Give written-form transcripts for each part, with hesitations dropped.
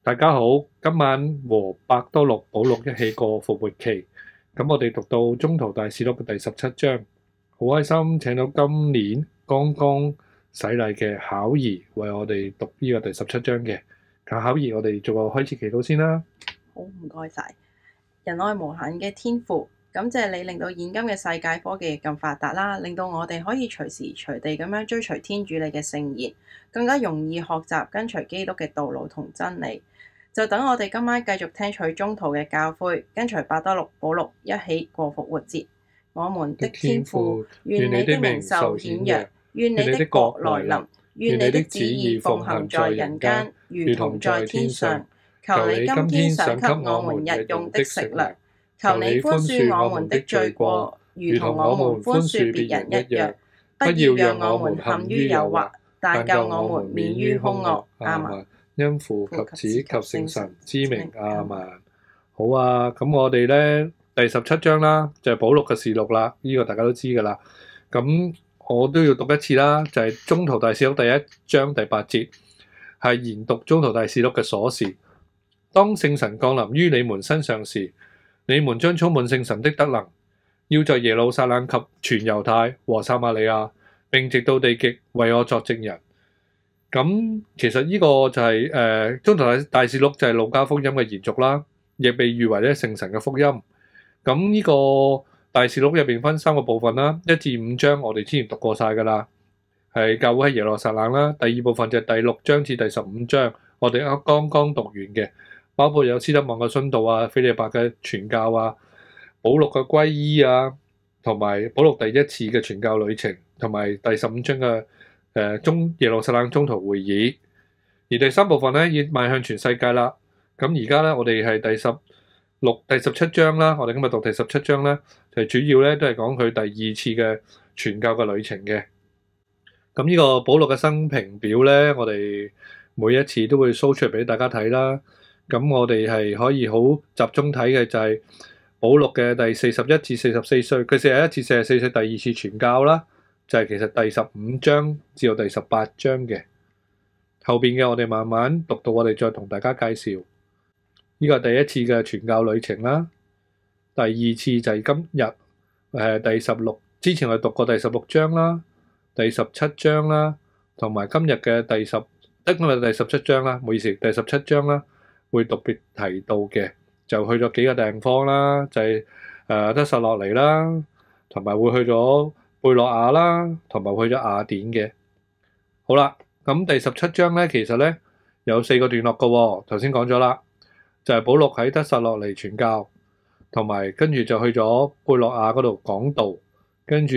大家好，今晚和伯多祿保祿一起過復活期，咁我哋讀到宗徒大事錄嘅第17章，好開心請到今年剛剛洗禮嘅巧兒為我哋讀呢個第17章嘅。巧兒，我哋做個開始祈禱先啦。好，唔該晒。仁愛無限嘅天父，感謝你令到現今嘅世界科技咁發達啦，令到我哋可以隨時隨地咁樣追隨天主你嘅聖言，更加容易學習跟隨基督嘅道路同真理。就等我哋今晚繼續聽取宗徒嘅教誨，跟隨伯多祿保祿一起過復活節。我們的天父，願你的名受顯揚，願你的國來臨，願你的旨意奉行在人間，如同在天上。求你今天賞給我們日用的食糧，求你寬恕我們的罪過，如同我們寬恕別人一樣。不要讓我們陷於誘惑，但救我們免於兇惡。阿們。因父及子及聖神之名，阿們。好啊，咁我哋咧第17章啦，就係保祿嘅事錄啦，呢個大家都知噶啦。咁我都要讀一次啦，就係宗徒大事錄第1章第8節，係研讀宗徒大事錄嘅鎖匙。當聖神降臨於你們身上時，你們將充滿聖神的德能，要在耶路撒冷及全猶太和撒瑪利亞，並直到地極為我作證人。咁其實呢個就係宗徒大事錄就係路加福音嘅延續啦，亦被譽為咧聖神嘅福音。咁呢個大事錄入邊分3個部分啦，1至5章我哋之前讀過晒噶啦，係教會喺耶路撒冷啦。第2部分就係第6章至第15章，我哋剛剛讀完嘅，包括有斯德望嘅殉道啊、腓利伯嘅傳教啊、保祿嘅歸依啊，同埋保祿第一次嘅傳教旅程，同埋第15章嘅耶路撒冷宗徒會議。而第3部分咧，已邁向全世界啦。咁而家咧，我哋係第17章啦。我哋今日讀第17章咧，就主要咧都係講佢第2次嘅傳教嘅旅程嘅。咁呢個保祿嘅生平表咧，我哋每一次都會 show 出嚟俾大家睇啦。咁我哋係可以好集中睇嘅就係保祿嘅第41至44歲，佢41至44歲第2次傳教啦。就係其實第15章至到第18章嘅，後邊嘅我哋慢慢讀到，我哋再同大家介紹。呢個係第一次嘅傳教旅程啦，第2次就係今日第16，之前我哋讀過第16章啦，第17章啦，同埋今日嘅今日第17章啦，唔好意思，第17章啦，會特別提到嘅，就去咗幾個地方啦，就係得撒洛尼啦，同埋會去咗貝洛亞啦，同埋去咗雅典嘅。好啦，咁第17章咧，其實咧有4個段落嘅喎。頭先講咗啦，就係保祿喺得撒洛尼傳教，同埋跟住就去咗貝洛亞嗰度講道，跟住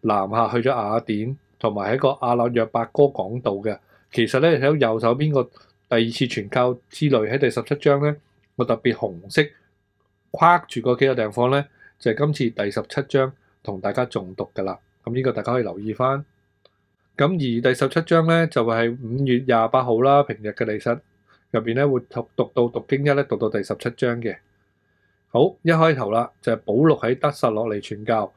南下去咗雅典，同埋喺個阿勒約伯哥講道嘅。其實咧喺右手邊個第2次傳教之旅喺第17章咧，我特別紅色框住嗰幾個地方咧，就係今次第17章。同大家誦讀㗎啦，咁呢個大家可以留意翻。咁而第17章咧就係5月28號啦，平日嘅彌撒入邊咧會讀到讀經1咧，讀到第17章嘅。好，一開頭啦，就係保祿喺得撒洛尼傳教。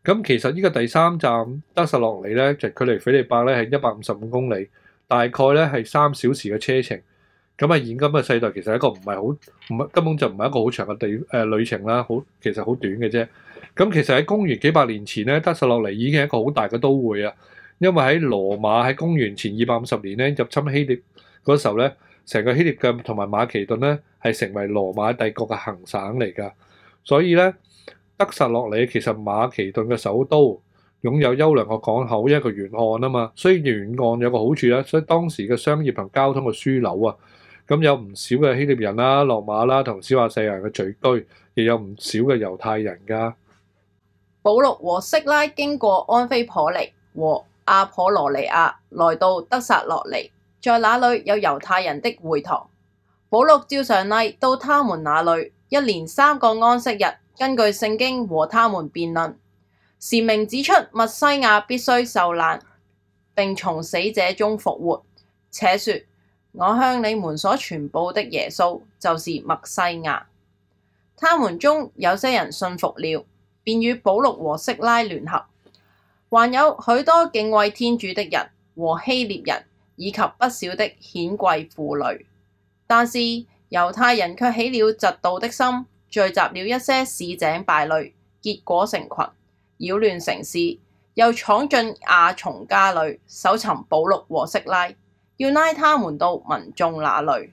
咁其實呢個第3站得撒洛尼咧，就距離腓利伯咧係155公里，大概咧係3小時嘅車程。咁啊，現今嘅世代其實一個根本就唔係一個好長嘅旅程啦，其實好短嘅啫。咁其實喺公元幾百年前咧，得撒洛尼已經係一個好大嘅都會啊。因為喺羅馬喺公元前250年咧入侵希臘嗰時候咧，成個希臘嘅同埋馬其頓咧係成為羅馬帝國嘅行省嚟㗎。所以咧，得撒洛尼其實馬其頓嘅首都，擁有優良嘅港口，一個沿岸啊嘛。所以沿岸有個好處啦，所以當時嘅商業同交通嘅樞紐啊，咁有唔少嘅希臘人啦、羅馬啦同小亞細亞人嘅聚居，亦有唔少嘅猶太人㗎。保祿和色拉經過安菲頗尼和阿頗羅尼亞，來到得撒洛尼，在那裡有猶太人的會堂。保祿照常例到他們那裡，一連3個安息日，根據聖經和他們辯論，闡明指出默西亞必須受難，並從死者中復活，且說：我向你們所傳報的耶穌就是默西亞。他們中有些人信服了，便與保祿和色拉聯合，還有許多敬畏天主的人和希臘人，以及不少的顯貴婦女。但是猶太人卻起了嫉妒的心，聚集了一些市井敗類，結果成群，擾亂城市，又闖進亞松家裏，搜尋保祿和色拉，要拉他們到民眾那裏。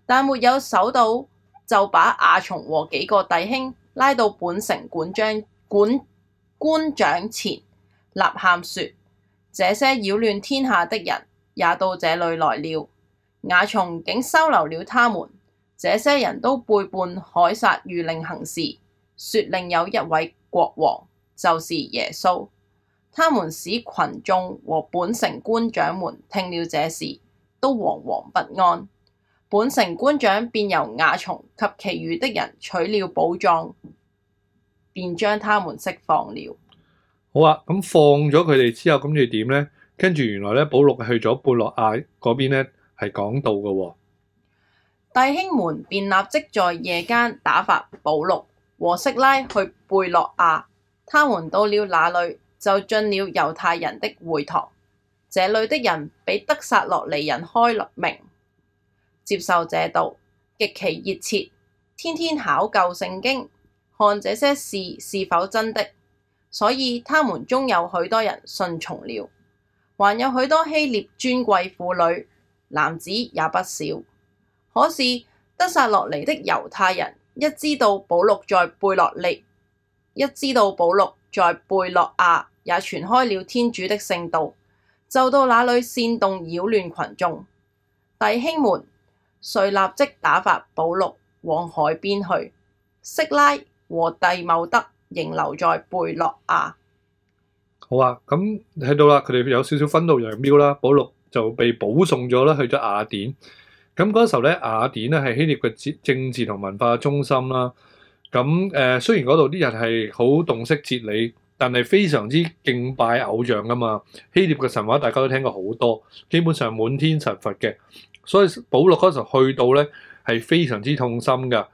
但沒有搜到，就把亞松和幾個弟兄拉到本城官長前，吶喊說：這些擾亂天下的人也到這裏來了。亞松竟收留了他們。這些人都背叛凱撒諭令行事，說另有一位國王，就是耶穌。他們使群眾和本城官長們聽了這事，都惶惶不安。本城官長便由亞松及其餘的人取了寶藏，便將他們釋放了。好啊，咁放咗佢哋之後，咁要點呢？跟住原來咧，保祿去咗貝洛亞嗰邊咧，係講道嘅喎。弟兄們便立即在夜間打發保祿和色拉去貝洛亞。他們到了那裏，就進了猶太人的會堂。這裏的人比得撒洛尼人開明，接受這道，極其熱切，天天考究聖經，看這些事是否真的。所以他們中有許多人信從了，還有許多希臘尊貴婦女，男子也不少。可是得撒洛尼的猶太人一知道保祿在貝洛亞也傳開了天主的聖道，就到那裏煽動擾亂群眾。弟兄們遂立即打發保祿往海邊去，色拉和弟茂德仍留在貝洛亞。好啊，咁睇到啦，佢哋有少少分道揚鑣啦。保祿就被保送咗啦，去咗雅典。咁嗰時候咧，雅典咧係希臘嘅政治同文化中心啦。咁雖然嗰度啲人係好洞悉哲理，但係非常之敬拜偶像噶嘛。希臘嘅神話大家都聽過好多，基本上滿天神佛嘅。所以保祿嗰時候去到咧係非常之痛心噶。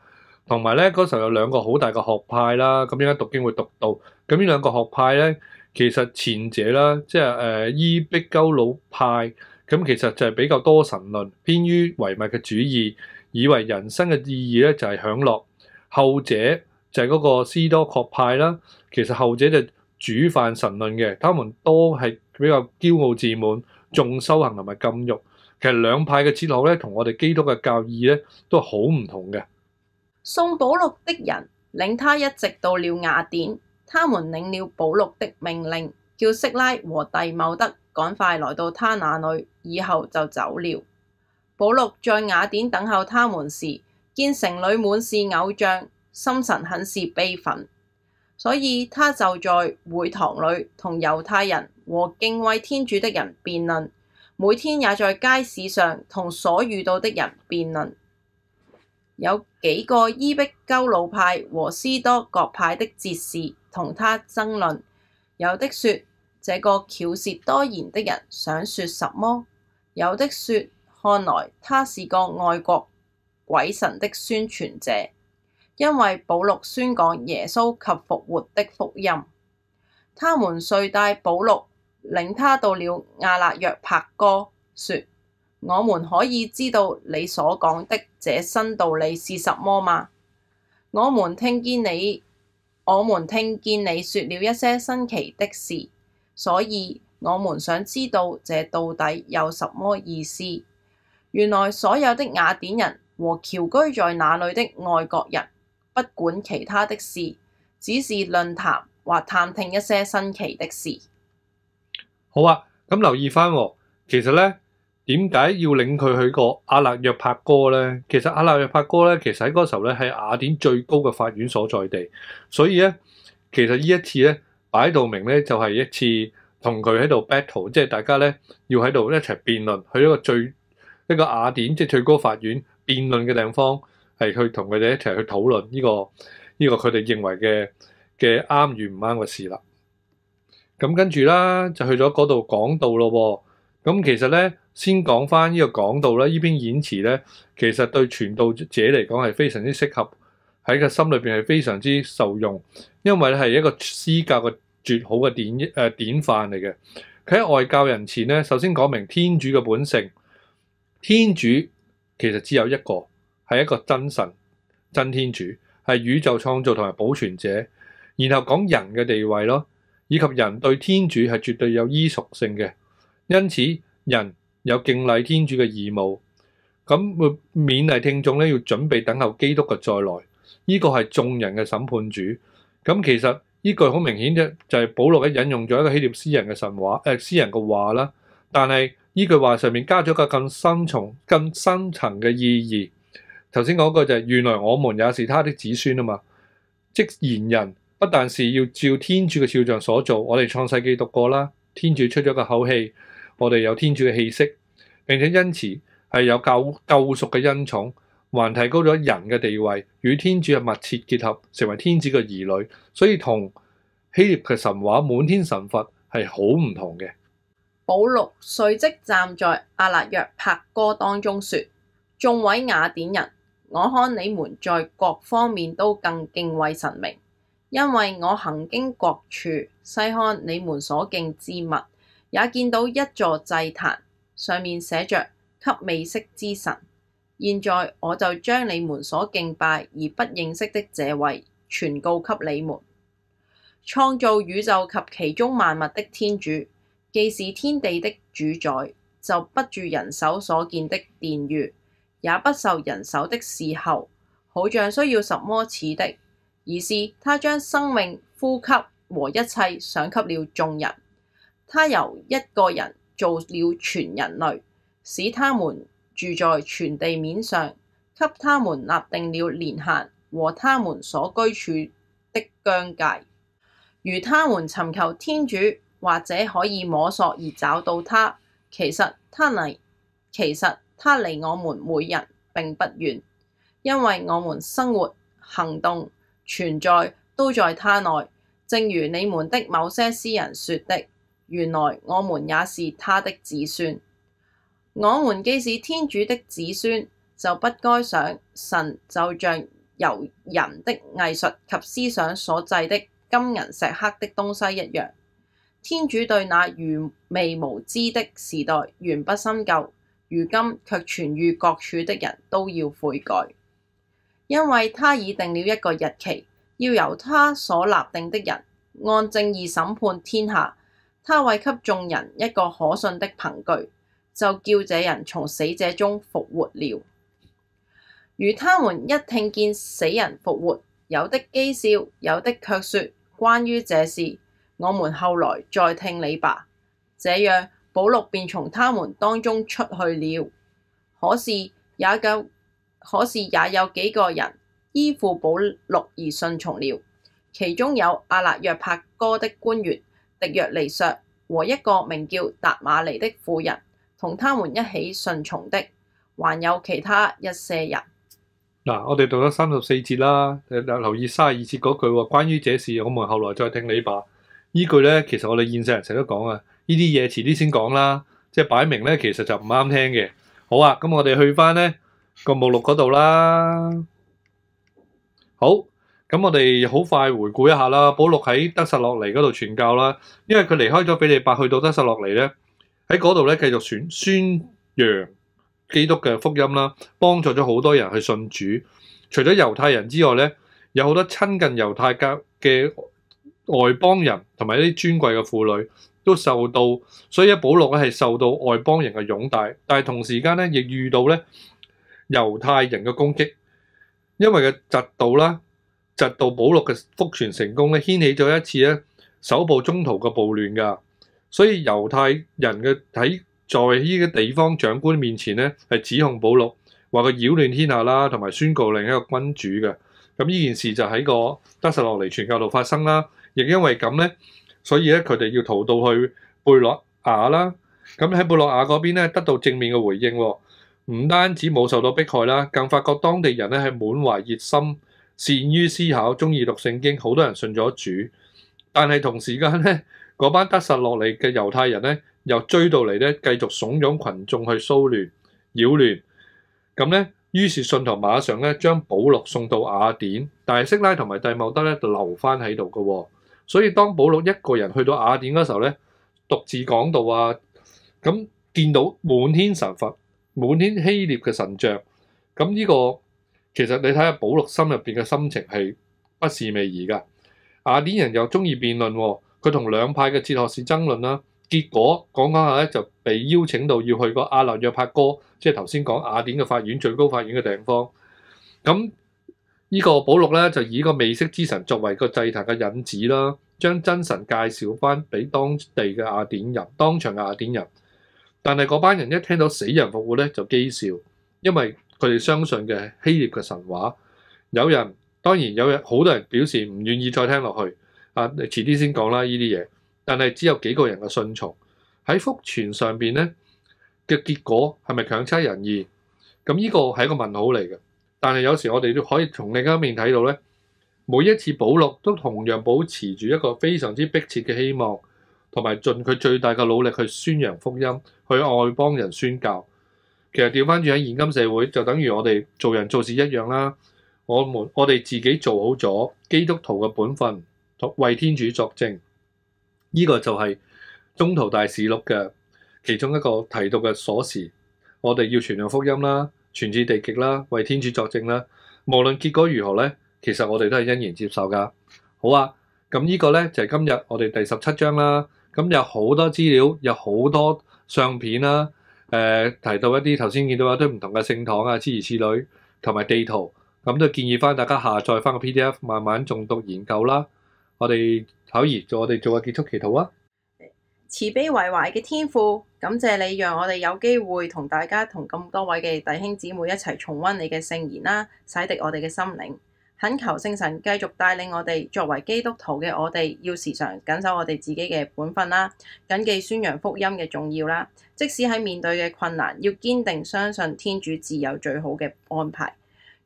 同埋咧嗰時候有兩個好大嘅學派啦。咁點解讀經會讀到？咁呢兩個學派咧，其實前者啦，即係伊壁鳩魯派。咁其實就係比較多神論，偏於唯物嘅主義，以為人生嘅意義咧就係享樂。後者就係嗰個斯多葛派啦，其實後者就主犯神論嘅，他們都係比較驕傲自滿，重修行同埋禁欲。其實兩派嘅哲學咧，同我哋基督嘅教義咧都好唔同嘅。送保祿的人領他一直到了雅典，他們領了保祿的命令，叫色拉和弟茂德趕快來到他那裏，以後就走了。保祿在雅典等候他們時，見城裏滿是偶像，心神很是悲憤，所以他就在會堂裏同猶太人和敬畏天主的人辯論，每天也在街市上同所遇到的人辯論。有幾個伊壁鳩魯派和斯多葛派的哲士同他爭論，有的說這個巧舌多言的人想說什麼，有的說看來他是個外國鬼神的宣傳者，因為保祿宣講耶穌及復活的福音。他們遂帶保祿領他到了亞勒約帕哥，說：我們可以知道你所講的這新道理是什麼嗎？我們聽見你說了一些新奇的事，所以我們想知道這到底有什麼意思。原來所有的雅典人和僑居在那裏的外國人，不管其他的事，只是論談或探聽一些新奇的事。好啊，咁留意翻喎，其實咧點解要領佢去個亞勒約帕哥咧？其實亞勒約帕哥咧，其實喺嗰時候咧係雅典最高嘅法院所在地，所以咧其實呢一次咧擺到明咧就係一次同佢喺度 battle，即係大家咧要喺度一齊辯論，去一個雅典即係最高法院辯論嘅地方，係去同佢哋一齊去討論呢個佢哋認為嘅啱與唔啱嘅事啦。咁跟住啦，就去咗嗰度講道咯喎。咁其實咧，先講翻呢個講道咧，呢篇演詞咧，其實對傳道者嚟講係非常之適合，喺個心裏邊係非常之受用，因為係一個施教嘅絕好嘅典範嚟嘅。佢喺外教人前咧，首先講明天主嘅本性，天主其實只有一個，係一個真神、真天主，係宇宙創造同埋保存者。然後講人嘅地位咯，以及人對天主係絕對有依屬性嘅，因此人有敬禮天主嘅義務。咁會勉勵聽眾咧，要準備等候基督嘅再來。呢個係眾人嘅審判主。咁其實呢句好明顯啫，就係保羅咧引用咗一個希臘詩人嘅神話，詩人嘅話啦。但係呢句話上面加咗個更深層嘅意義。頭先講過就係原來我們也是他的子孫啊嘛，即賢人不但是要照天主嘅肖像所做，我哋創世記讀過啦，天主出咗個口氣，我哋有天主嘅氣息，並且因此係有救贖嘅恩寵，還提高咗人嘅地位，與天主嘅密切結合，成為天主嘅兒女。所以同希臘嘅神話滿天神佛係好唔同嘅。保祿遂即站在阿勒約帕哥當中說：眾位雅典人，我看你們在各方面都更敬畏神明，因為我行經各處，細看你們所敬之物，也見到一座祭壇，上面寫着給未識之神。現在我就將你們所敬拜而不認識的這位傳告給你們。創造宇宙及其中萬物的天主，既是天地的主宰，就不住人手所建的殿宇，也不受人手的侍候，好像需要什麼似的，而是他將生命、呼吸和一切賞給了眾人。他由一個人造了全人類，使他們住在全地面上，給他們立定了年限和他們所居處的疆界。如他們尋求天主，或者可以摸索而找到他，其實他離我們每人並不遠，因為我們生活、行動、存在都在他內。正如你們的某些詩人說的，原來我們也是他的子孫。我們既是天主的子孫，就不該想神就像由人的藝術及思想所製的金銀石刻的東西一樣。天主對那愚昧無知的時代原不深究，如今卻傳諭各處的人都要悔改，因為他已定了一個日期，要由他所立定的人按正義審判天下。他為給眾人一個可信的憑據，就叫這人從死者中復活了。如他們一聽見死人復活，有的譏笑，有的卻說：關於這事，我們後來再聽你吧。這樣，保祿便從他們當中出去了。可是也有幾個人依附保祿而順從了，其中有阿勒約帕哥的官員狄約尼削和一個名叫達瑪尼的婦人，同他們一起順從的，還有其他一些人。嗱，我哋讀咗34節啦，留意32節嗰句喎，關於這事，我們後來再聽你吧。依句咧，其實我哋現世人成日都講啊，呢啲嘢遲啲先講啦，即係擺明咧，其實就唔啱聽嘅。好啊，咁我哋去翻咧個目錄嗰度啦。好，咁我哋好快回顧一下啦。保祿喺得撒洛尼嗰度傳教啦，因為佢離開咗庇利伯去到得撒洛尼咧，喺嗰度咧繼續宣揚基督嘅福音啦，幫助咗好多人去信主。除咗猶太人之外咧，有好多親近猶太教嘅外邦人同埋一啲尊貴嘅婦女都受到，所以保祿咧係受到外邦人嘅擁戴，但係同時間咧亦遇到咧猶太人嘅攻擊，因為嘅嫉妒保祿嘅福傳成功咧，掀起咗一次咧首部中途嘅暴亂㗎，所以猶太人嘅在呢個地方長官面前咧係指控保祿，話佢擾亂天下啦，同埋宣告另一個君主嘅。咁呢件事就喺個得撒洛尼傳教度發生啦。亦因為咁咧，所以咧佢哋要逃到去貝洛亞啦。咁喺貝洛亞嗰邊咧得到正面嘅回應，唔單止冇受到迫害啦，更發覺當地人咧係滿懷熱心、善於思考、中意讀聖經，好多人信咗主。但係同時間咧，嗰班得撒洛尼嘅猶太人咧又追到嚟咧，繼續慫恿群眾去騷亂、擾亂。咁咧，於是信徒馬上咧將保祿送到雅典，但係色拉同埋弟茂德咧就留翻喺度嘅喎。所以當保祿一個人去到雅典嗰時候咧，獨自講道啊，咁見到滿天神佛，滿天希臘嘅神像。咁呢個其實你睇下保祿心入邊嘅心情係不是味兒㗎。雅典人又中意辯論喎，佢同兩派嘅哲學士爭論啦。結果講下咧就被邀請到要去個阿勒約帕哥，即係頭先講雅典嘅法院最高法院嘅地方。咁呢個保祿咧就以個未識之神作為個祭壇嘅引子啦，將真神介紹翻俾當地嘅雅典人，當場嘅雅典人。但係嗰班人一聽到死人復活咧就譏笑，因為佢哋相信嘅希臘嘅神話。當然有好多人表示唔願意再聽落去。你遲啲先講啦呢啲嘢。但係只有幾個人嘅信從喺福傳上邊咧嘅結果係咪強差人意？咁呢個係一個問號嚟嘅。但係有時我哋都可以從另一面睇到咧，每一次保祿都同樣保持住一個非常之迫切嘅希望，同埋盡佢最大嘅努力去宣揚福音，去外邦人宣教。其實調翻轉喺現今社會，就等於我哋做人做事一樣啦。我哋自己做好咗基督徒嘅本分，為天主作證。呢個就係宗徒大事錄嘅其中一個提到嘅鎖匙。我哋要傳揚福音啦，傳至地極啦，為天主作證啦。無論結果如何咧，其實我哋都係欣然接受㗎。好啊，咁呢個咧就係今日我哋第17章啦。咁有好多資料，有好多相片啦。提到一啲頭先見到一堆唔同嘅聖堂啊，諸如此類，同埋地圖。咁都建議翻大家下載翻個 PDF，慢慢誦讀研究啦。我哋可以做個結束祈禱啊！慈悲為懷嘅天父，感謝你讓我哋有機會同大家同咁多位嘅弟兄姊妹一齊重溫你嘅聖言啦，洗滌我哋嘅心靈。懇求聖神繼續帶領我哋，作為基督徒嘅我哋，要時常謹守我哋自己嘅本分啦，謹記宣揚福音嘅重要啦。即使喺面對嘅困難，要堅定相信天主自有最好嘅安排。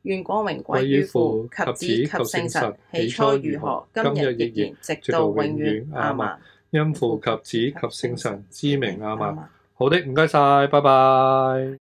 願光榮歸於父及子及聖神，起初如何，今日亦然，直到永遠。阿們。因父及子及聖神之名，阿們。好的，唔該晒，拜拜。